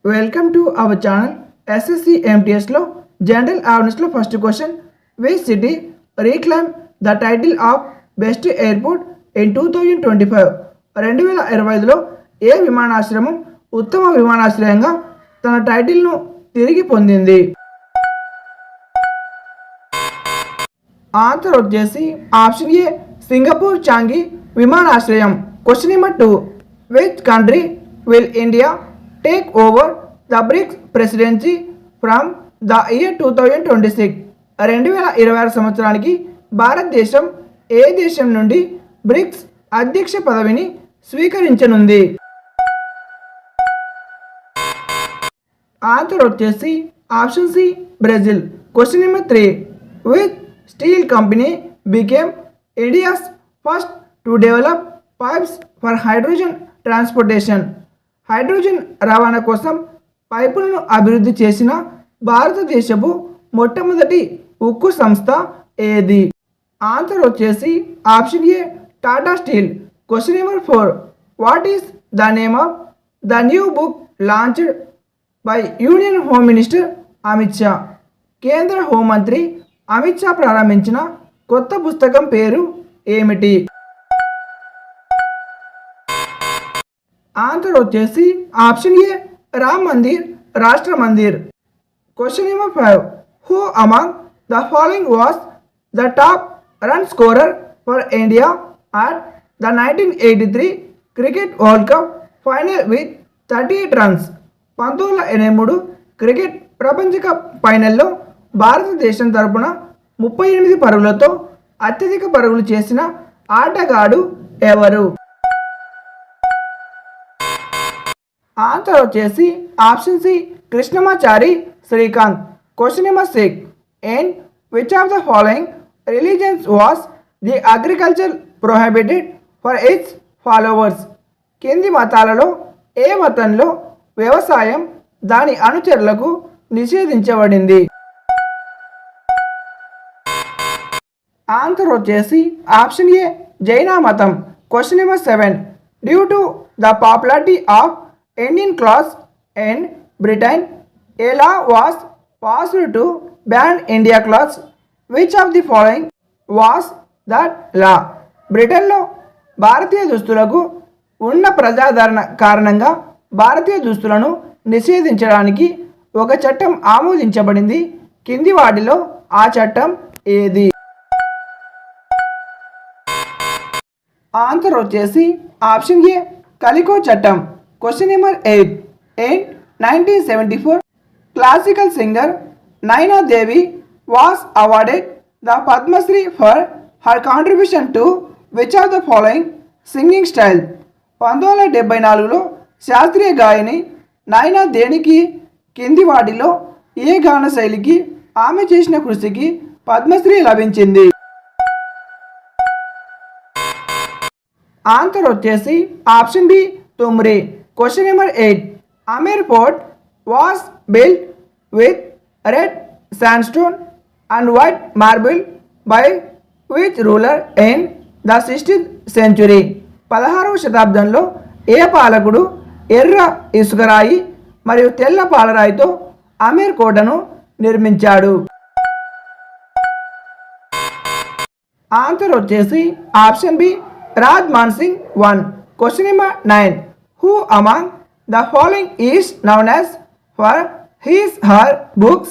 Welcome to our channel SSC MTSలో General Awarenessలో first question. Which city reclaimed the title of Best Airport in 2025? 2025లో ఏ విమానాశ్రయం ఉత్తమ విమానాశ్రయంగా తన టైటిల్ను తిరిగి పొందింది? ఆన్సర్ వచ్చేసి ఆప్షన్ ఏ సింగపూర్ చాంగి విమానాశ్రయం. Question number 2. Which country will India take over the BRICS presidency from the year 2026? 2026 సంవత్సరానికి భారతదేశం ఏ దేశం నుండి బ్రిక్స్ అధ్యక్ష పదవిని స్వీకరించనుంది? ఆన్సర్ వచ్చేసి option C Brazil. Question number 3. Which steel company became India's first to develop pipes for hydrogen transportation? Hydrogen రవాణా కోసం పైపులను అభివృద్ధి చేసిన భారతదేశపు మొట్టమొదటి ఉక్కు సంస్థ ఏది? ఆన్సర్ వచ్చేసి option A Tata steel. Question number 4. What is the name of the new book launched by union home minister Amit Shah? కేంద్ర హోంమంత్రి అమిత్ షా ప్రారంభించిన కొత్త పుస్తకం పేరు ఏమిటి? ఆన్సర్ వచ్చేసి ఆప్షన్ ఏ రామ్ మందిర్ రాష్ట్ర Mandir. Question number 5. Who among the following was the top run scorer for India at the 1983 cricket world cup final with 38 runs? 1983 cricket ప్రపంచ కప్ ఫైనల్లో భారతదేశం తరపున 38 పరుగులతో అత్యధిక పరుగులు చేసిన ఆటగాడు ఎవరు? ఆన్సర్ వచ్చేసి option C Krishnamachari Srikanth. Question number 6. In which of the following religions was the agriculture prohibited for its followers? కింది మతాలలో ఏ మతంలో వ్యవసాయం దాని అనుచరులకు నిషేధించబడింది? ఆన్సర్ వచ్చేసి ఆప్షన్ ఏ జైన మతం. Question number 7. Due to the popularity of Indian clothes in Britain, a law was passed to ban India clothes. Which of the following was that law? బ్రిటన్లో భారతీయ దుస్తులకు ఉన్న ప్రజాదరణ కారణంగా భారతీయ దుస్తులను నిషేధించడానికి ఒక చట్టం ఆమోదించబడింది. కింది వాటిలో ఆ చట్టం ఏది? ఆన్సర్ వచ్చేసి ఆప్షన్ ఏ కలికో చట్టం. Question number 8. In 1974, classical singer Naina Devi was awarded the Padma Shri for her contribution to which of the following singing style? 1974లో శాస్త్రీయ గాయని నైనా దేనికి కింది వాటిలో ఏ గాన శైలికి ఆమె చేసిన కృషికి పద్మశ్రీ లభించింది? ఆన్సర్ వచ్చేసి option B తుమ్రి. Question number 8. Amer Fort was built with red sandstone and white marble by which ruler in the 16th century? 16వ శతాబ్దంలో ఏ పాలకుడు ఎర్ర ఇసుకరాయి మరియు తెల్ల పాలరాయితో అమీర్ కోటను నిర్మించాడు? ఆన్సర్ వచ్చేసి option B Raj Man Singh 1. Question number 9. Who among the following is known as for his her books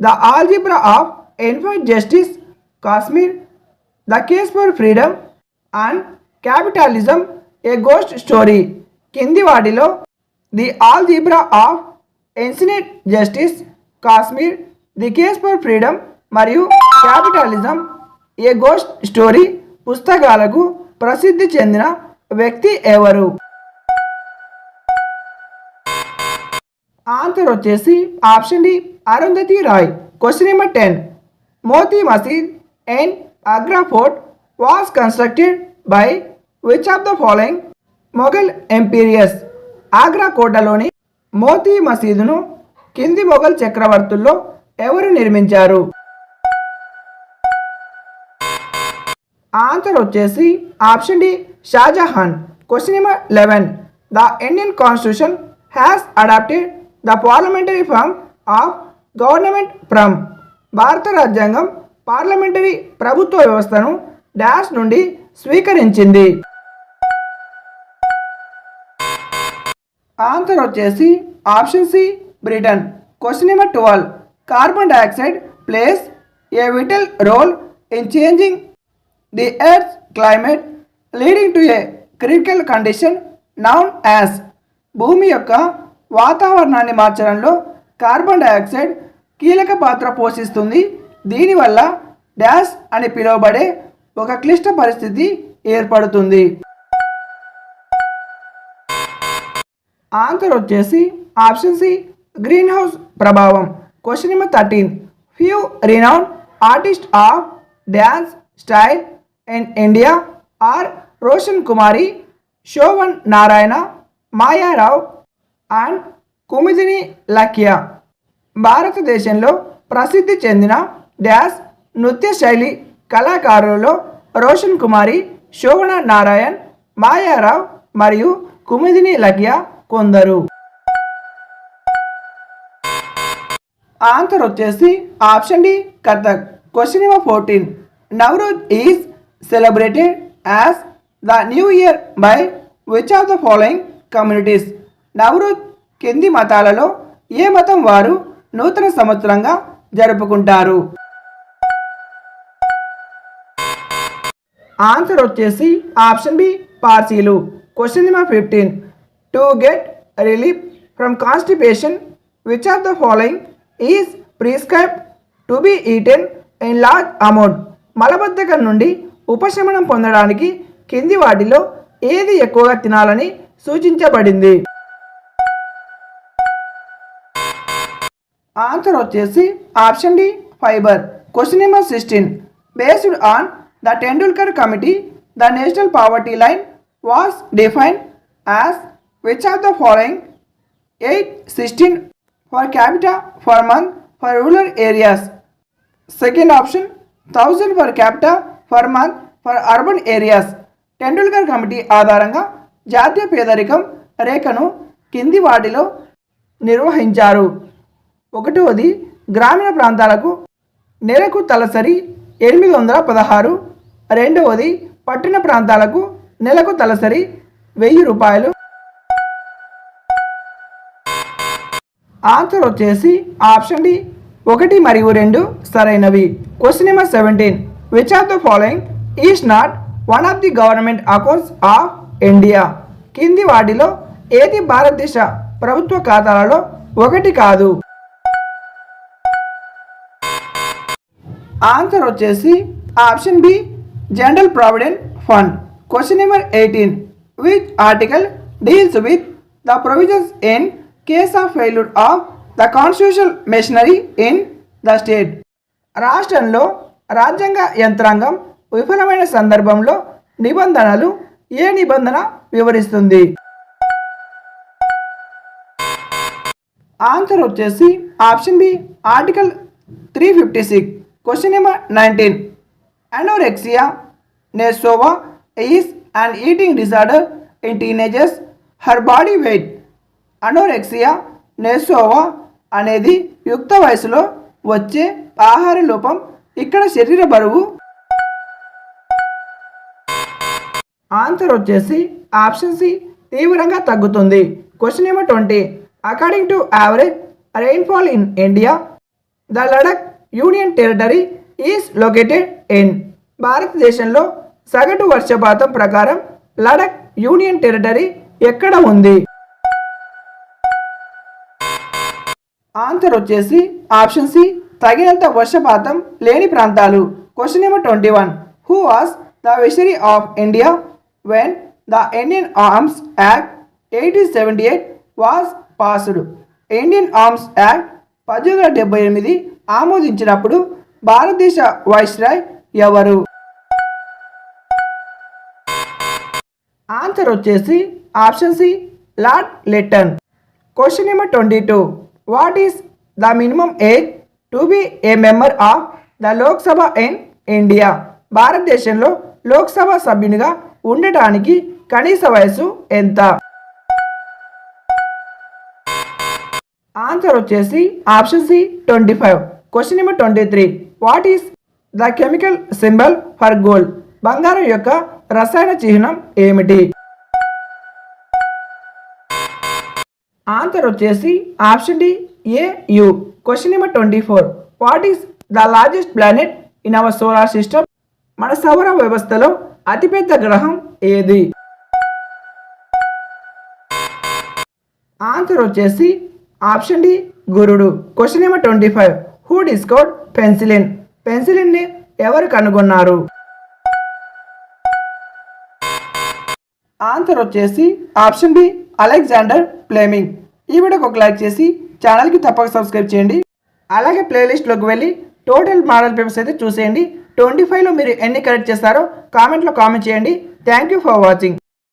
The Algebra of Infinite Justice, Kashmir, The Case for Freedom and Capitalism, A Ghost Story? కింది వాటిలో the algebra of infinite justice, Kashmir, the case for freedom మరియు capitalism a ghost story పుస్తకాలకు ప్రసిద్ధి చెందిన వ్యక్తి ఎవరు? Answer వచ్చేసి option D Arundhati Roy. Question number 10. Moti Masjid and Agra fort was constructed by which of the following Mughal emperors? Agra కోటలోని మోతీ మసీదును కింది మొఘల్ చక్రవర్తుల్లో ఎవరు నిర్మించారు? ఆన్సర్ వచ్చేసి option D Shahjahan. Question number 11. The Indian constitution has adopted the parliamentary form of government from. భారత రాజ్యాంగం పార్లమెంటరీ ప్రభుత్వ వ్యవస్థను డాష్ నుండి స్వీకరించింది. ఆన్సర్ వచ్చేసి option C Britain. Question number 12. Carbon dioxide plays a vital role in changing the earth climate leading to a critical condition known as. భూమి యొక్క వాతావరణాన్ని మార్చడంలో కార్బన్ డైఆక్సైడ్ కీలక పాత్ర పోషిస్తుంది. దీనివల్ల డాష్ అని పిలువబడే ఒక క్లిష్ట పరిస్థితి ఏర్పడుతుంది. ఆన్సర్ వచ్చేసి ఆప్షన్ సి గ్రీన్ హౌస్ ప్రభావం. Question number 13. Few renowned artist of dance style in India are Roshan Kumari, Shobana Narayan, Maya Rao and Kumudini Lakhia. భారతదేశంలో ప్రసిద్ధి చెందిన డ్యాన్స్ నృత్య శైలి కళాకారులలో రోషన్ కుమారి, శోభన నారాయణ్, మాయారావు మరియు కుమిదిని లక్య కొందరు. ఆన్సర్ వచ్చేసి option D Kathak. Question number 14. Navroz is celebrated as the new year by which of the following communities. Navroz కింది మతాలలో ఏ మతం వారు నూతన సంవత్సరంగా జరుపుకుంటారు? ఆన్సర్ వచ్చేసి ఆప్షన్ బి పార్సీలు. Question number 15. To get relief from constipation which of the following is prescribed to be eaten in large amount. మలబద్ధకం నుండి ఉపశమనం పొందడానికి కింది వాటిలో ఏది ఎక్కువగా తినాలని సూచించబడింది? ఆన్సర్ వచ్చేసి option D fibre. Question number 16. Based on the Tendulkar committee the national poverty line was defined as which of the following 816 per capita per month for rural areas. Second option 1000 per capita per month for urban areas. Tendulkar committee ఆధారంగా జాతీయ పేదరికం రేఖను కింది వాటిలో నిర్వహించారు. ఒకటవది గ్రామీణ ప్రాంతాలకు నెలకు తలసరి 816. రెండవది పట్టణ ప్రాంతాలకు నెలకు తలసరి 1000 రూపాయలు. ఆన్సర్ వచ్చేసి ఆప్షన్ డి 1 మరియు 2 సరైనవి. Question number 17. Which of the following is not one of the government accounts of India. కింది వాటిలో ఏది భారతదేశ ప్రభుత్వ ఖాతాలలో ఒకటి కాదు? ఆన్సర్ వచ్చేసి option B general provident fund. Question number 18. Which article deals with the provisions in case of failure of the constitutional machinery in the state. రాష్ట్రంలో రాజ్యాంగ యంత్రాంగం విఫలమైన సందర్భంలో నిబంధనలు ఏ నిబంధన వివరిస్తుంది? ఆన్సర్ వచ్చేసి option B article 356. Question number 19. Anorexia nervosa is an eating disorder in teenagers. Her body weight. Anorexia nervosa అనేది యుక్త వయసులో వచ్చే ఆహార లోపం. ఇక్కడ శరీర బరువు. ఆన్సర్ వచ్చేసి ఆప్షన్ సి తీవ్రంగా తగ్గుతుంది. Question number 20. According to average rainfall in India the Ladakh union territory is located in. భారతదేశంలో సగటు వర్షపాతం ప్రకారం లడక్ యూనియన్ టెరిటరీ ఎక్కడ ఉంది? ఆన్సర్ వచ్చేసి ఆప్షన్ సి తగినంత వర్షపాతం లేని ప్రాంతాలు. Question number 21. Who was the viceroy of India when the Indian arms act 1878 was passed. Indian arms act 1878 ఆమోదించినప్పుడు భారతదేశ వైస్రాయ్ ఎవరు? ఆన్సర్ వచ్చేసి option C lord Lytton. Question number 22. What is the minimum age to be a member of the Lok Sabha in India? భారతదేశంలో లోక్సభ సభ్యునిగా ఉండటానికి కనీస వయసు ఎంత? ఆన్సర్ వచ్చేసి option C 25. Question number 23. What is the chemical symbol for gold? బంగారం యొక్క రసాయన చిహ్నం ఏమిటి? ఆన్సర్ వచ్చేసి option D AU. Question number 24. What is the largest planet in our solar system? మన సౌర వ్యవస్థలో అతిపెద్ద గ్రహం ఏది? ఆన్సర్ వచ్చేసి ఆప్షన్ డి గురుడు. Question number 25. Who discovered penicillin? పెన్సిలిన్ని ఎవరు కనుగొన్నారు? ఆన్సర్ వచ్చేసి ఆప్షన్ బి అలెగ్జాండర్ ఫ్లెమింగ్. ఈ వీడియోకి ఒక లైక్ చేసి ఛానల్కి తప్పక సబ్స్క్రైబ్ చేయండి. అలాగే ప్లేలిస్ట్లోకి వెళ్ళి టోటల్ మోడల్ పేపర్స్ అయితే చూసేయండి. 25లో మీరు ఎన్ని కరెక్ట్ చేస్తారో కామెంట్లో కామెంట్ చేయండి. Thank you for watching.